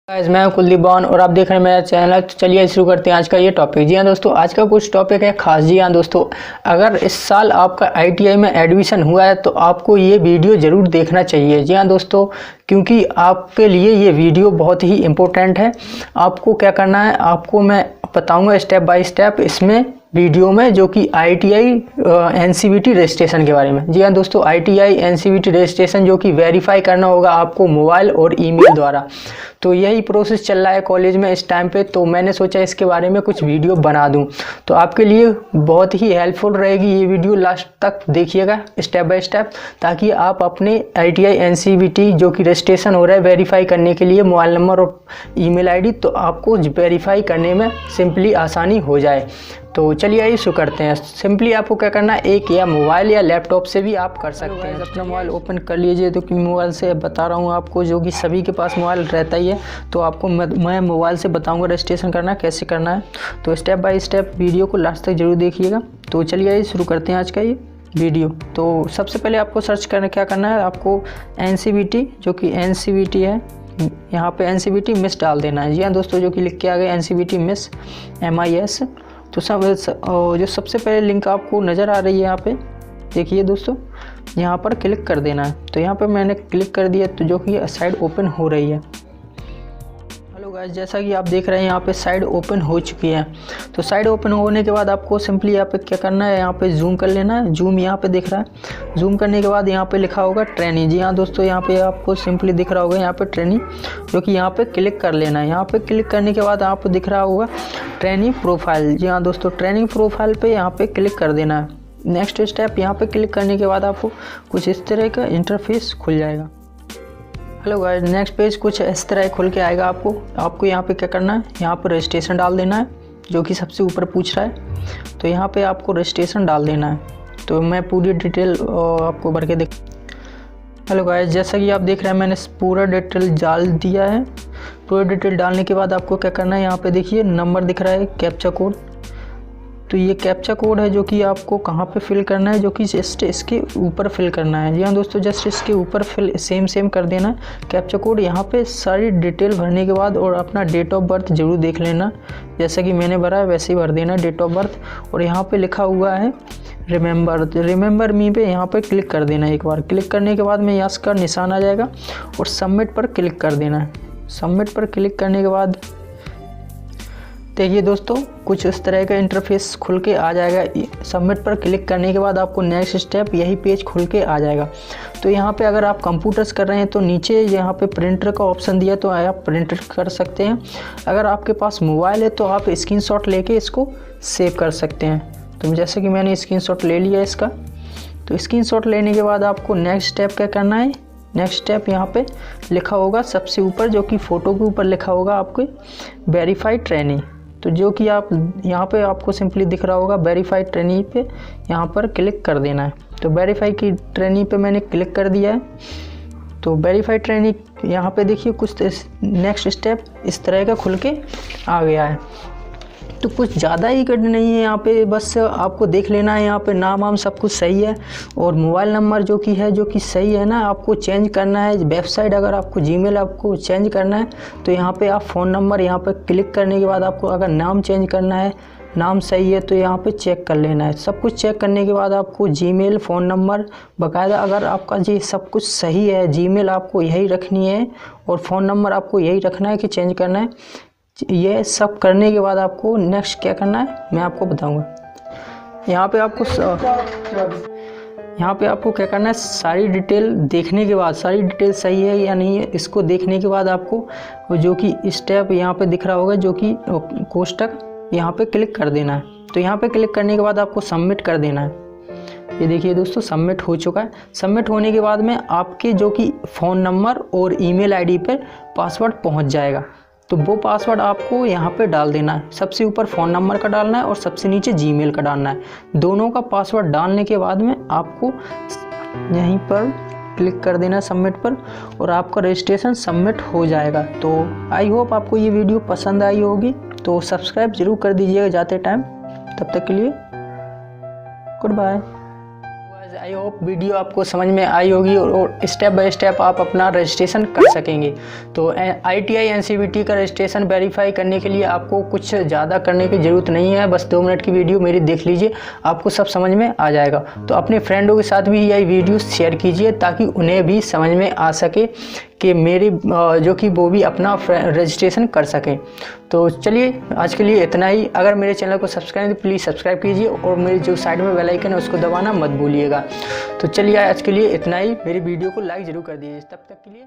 Guys मैं हूं कुलदीपवन और आप देख रहे हैं मेरा चैनल। तो चलिए शुरू करते हैं आज का ये टॉपिक। जी हाँ दोस्तों, आज का कुछ टॉपिक है खास। जी हाँ दोस्तों, अगर इस साल आपका ITI में एडमिशन हुआ है तो आपको ये वीडियो ज़रूर देखना चाहिए। जी हाँ दोस्तों, क्योंकि आपके लिए ये वीडियो बहुत ही इम्पोर्टेंट है। आपको क्या करना है, आपको मैं बताऊँगा स्टेप बाय स्टेप इसमें वीडियो में, जो कि ITI NCVT रजिस्ट्रेशन के बारे में। जी हाँ दोस्तों, ITI NCVT रजिस्ट्रेशन जो कि वेरीफाई करना होगा आपको मोबाइल और ईमेल द्वारा। तो यही प्रोसेस चल रहा है कॉलेज में इस टाइम पे, तो मैंने सोचा इसके बारे में कुछ वीडियो बना दूं। तो आपके लिए बहुत ही हेल्पफुल रहेगी ये वीडियो, लास्ट तक देखिएगा स्टेप बाय स्टेप, ताकि आप अपने ITI NCVT जो कि रजिस्ट्रेशन हो रहा है वेरीफाई करने के लिए मोबाइल नंबर और ईमेल ID, तो आपको वेरीफाई करने में सिंपली आसानी हो जाए। तो चलिए आइए शुरू करते हैं। सिंपली आपको क्या करना है, एक या मोबाइल या लैपटॉप से भी आप कर सकते हैं। अपना मोबाइल ओपन कर लीजिए। तो कि मोबाइल से बता रहा हूँ आपको, जो कि सभी के पास मोबाइल रहता ही है, तो आपको मैं मोबाइल से बताऊँगा रजिस्ट्रेशन करना कैसे करना है। तो स्टेप बाय स्टेप वीडियो को लास्ट तक जरूर देखिएगा। तो चलिए आइए शुरू करते हैं आज का ये वीडियो। तो सबसे पहले आपको सर्च करना क्या करना है, आपको NCVT जो कि NCVT है, यहाँ पे NCVT मिस डाल देना है। जी हाँ दोस्तों, जो कि लिख के आ गया NCVT मिस MIS। तो जो सबसे पहले लिंक आपको नज़र आ रही है यहाँ पे, देखिए दोस्तों, यहाँ पर क्लिक कर देना है। तो यहाँ पे मैंने क्लिक कर दिया, तो जो कि साइट ओपन हो रही है। हेलो गाइस, जैसा कि आप देख रहे हैं यहाँ पे साइट ओपन हो चुकी है। तो साइट ओपन होने के बाद आपको सिंपली यहाँ पे क्या करना है, यहाँ पे जूम कर लेना है। जूम यहाँ पे दिख रहा है। जूम करने के बाद यहाँ पे लिखा होगा ट्रेनिंग। जी हाँ दोस्तों, यहाँ पे आपको सिंपली दिख रहा होगा यहाँ पे ट्रेनिंग, जो कि यहाँ पे क्लिक कर लेना है। यहाँ पे क्लिक करने के बाद आपको दिख रहा होगा ट्रेनिंग प्रोफाइल। जी हाँ दोस्तों, ट्रेनिंग प्रोफाइल पे यहाँ पे क्लिक कर देना है। नेक्स्ट स्टेप, यहाँ पे क्लिक करने के बाद आपको कुछ इस तरह का इंटरफेस खुल जाएगा। हेलो गाइस, नेक्स्ट पेज कुछ इस तरह खुल के आएगा। आपको यहाँ पे क्या करना है, यहाँ पर रजिस्ट्रेशन डाल देना है, जो कि सबसे ऊपर पूछ रहा है। तो यहाँ पे आपको रजिस्ट्रेशन डाल देना है। तो मैं पूरी डिटेल आपको भर के देख। हेलो गाइस, जैसा कि आप देख रहे हैं मैंने पूरा डिटेल डाल दिया है। पूरा डिटेल डालने के बाद आपको क्या करना है, यहाँ पे देखिए नंबर दिख रहा है, कैप्चा कोड। तो ये कैप्चा कोड है जो कि आपको कहाँ पे फिल करना है, जो कि जस्ट इसके ऊपर फिल करना है। जी हाँ दोस्तों, जस्ट इसके ऊपर फिल सेम कर देना है कैप्चा कोड। यहाँ पे सारी डिटेल भरने के बाद और अपना डेट ऑफ बर्थ जरूर देख लेना, जैसा कि मैंने भरा है वैसे ही भर देना डेट ऑफ बर्थ। और यहाँ पे लिखा हुआ है रिमेंबर मी पे यहाँ पे क्लिक कर देना है। एक बार क्लिक करने के बाद में यस का निशान आ जाएगा और सबमिट पर क्लिक कर देना है। सबमिट पर क्लिक करने के बाद देखिए दोस्तों, कुछ इस तरह का इंटरफेस खुल के आ जाएगा। सबमिट पर क्लिक करने के बाद आपको नेक्स्ट स्टेप यही पेज खुल के आ जाएगा। तो यहाँ पे अगर आप कंप्यूटर्स कर रहे हैं तो नीचे यहाँ पे प्रिंटर का ऑप्शन दिया, तो आप प्रिंटर कर सकते हैं। अगर आपके पास मोबाइल है तो आप स्क्रीनशॉट लेके इसको सेव कर सकते हैं। तो जैसे कि मैंने स्क्रीनशॉट ले लिया इसका। तो स्क्रीनशॉट लेने के बाद आपको नेक्स्ट स्टेप क्या करना है, नेक्स्ट स्टेप यहाँ पे लिखा होगा सबसे ऊपर, जो कि फ़ोटो के ऊपर लिखा होगा आपके वेरीफाइड ट्रेनिंग। तो जो कि आप यहाँ पे आपको सिंपली दिख रहा होगा वेरीफाइड ट्रेनिंग पे यहाँ पर क्लिक कर देना है। तो वेरीफाई की ट्रेनिंग पे मैंने क्लिक कर दिया है। तो वेरीफाइड ट्रेनिंग यहाँ पे देखिए कुछ नेक्स्ट स्टेप इस तरह का खुल के आ गया है। तो कुछ ज़्यादा ही करना नहीं है यहाँ पे, बस आपको देख लेना है यहाँ पे नाम वाम सब कुछ सही है और मोबाइल नंबर जो कि सही है ना, आपको चेंज करना है। वेबसाइट अगर आपको जीमेल आपको चेंज करना है तो यहाँ पे आप फ़ोन नंबर यहाँ पे क्लिक करने के बाद आपको अगर नाम चेंज करना है, नाम सही है तो यहाँ पे चेक कर लेना है। सब कुछ चेक करने के बाद आपको जीमेल, फ़ोन नंबर बाकायदा, अगर आपका जी सब कुछ सही है, जीमेल आपको यही रखनी है और फ़ोन नंबर आपको यही रखना है कि चेंज करना है। ये सब करने के बाद आपको नेक्स्ट क्या करना है मैं आपको बताऊंगा। यहाँ पे आपको क्या करना है, सारी डिटेल देखने के बाद, सारी डिटेल सही है या नहीं है इसको देखने के बाद आपको जो कि स्टेप यहाँ पे दिख रहा होगा, जो कि कोष्टक, यहाँ पे क्लिक कर देना है। तो यहाँ पे क्लिक करने के बाद आपको सबमिट कर देना है। ये देखिए दोस्तों, सबमिट हो चुका है। सबमिट होने के बाद में आपके जो कि फ़ोन नंबर और ईमेल ID पर पासवर्ड पहुंच जाएगा। तो वो पासवर्ड आपको यहाँ पे डाल देना है। सबसे ऊपर फ़ोन नंबर का डालना है और सबसे नीचे जीमेल का डालना है। दोनों का पासवर्ड डालने के बाद में आपको यहीं पर क्लिक कर देना है सबमिट पर, और आपका रजिस्ट्रेशन सबमिट हो जाएगा। तो आई होप आपको ये वीडियो पसंद आई होगी। तो सब्सक्राइब ज़रूर कर दीजिएगा जाते टाइम। तब तक के लिए good bye. I hope video आपको समझ में आई होगी और स्टेप बाय स्टेप आप अपना रजिस्ट्रेशन कर सकेंगे। तो ITI NCVT का रजिस्ट्रेशन वेरीफाई करने के लिए आपको कुछ ज़्यादा करने की ज़रूरत नहीं है, बस 2 मिनट की वीडियो मेरी देख लीजिए, आपको सब समझ में आ जाएगा। तो अपने फ्रेंडों के साथ भी यह वीडियो शेयर कीजिए ताकि उन्हें भी समझ में आ सके कि मेरी जो कि वो भी अपना रजिस्ट्रेशन कर सकें। तो चलिए आज के लिए इतना ही। अगर मेरे चैनल को सब्सक्राइब तो प्लीज़ सब्सक्राइब कीजिए और मेरे जो साइड में बेल आइकन है उसको दबाना मत भूलिएगा। तो चलिए आज के लिए इतना ही। मेरी वीडियो को लाइक ज़रूर कर दीजिए। तब तक के लिए